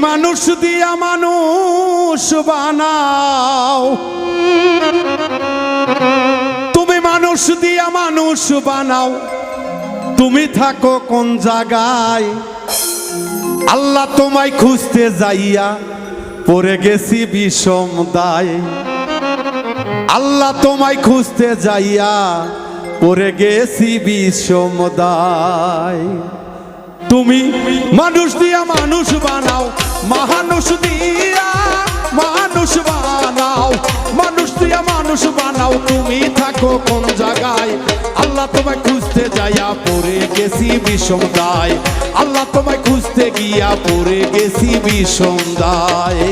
মানুষ দিয়া মানুষ বানাও, তুমি মানুষ দিয়া মানুষ বানাও, তুমি থাকো কোন জায়গায়? আল্লাহ তোমায় খুঁজতে যাইয়া পড়ে গেছি বিষম দায়। আল্লাহ তোমায় খুঁজতে যাইয়া পড়ে গেছি বিষম দায়। তুমি মানুষ দিয়া মানুষ বানাও, মানুষ দিয়া মানুষ বানাও, মানুষ দিয়া মানুষ বানাও, তুমি থাকো কোন জায়গায়? আল্লাহ তোমায় খুঁজতে যাইয়া পড়ে গেছি বিষম দায়। আল্লাহ তোমায় খুঁজতে গিয়া পড়ে গেছি বিষম দায়।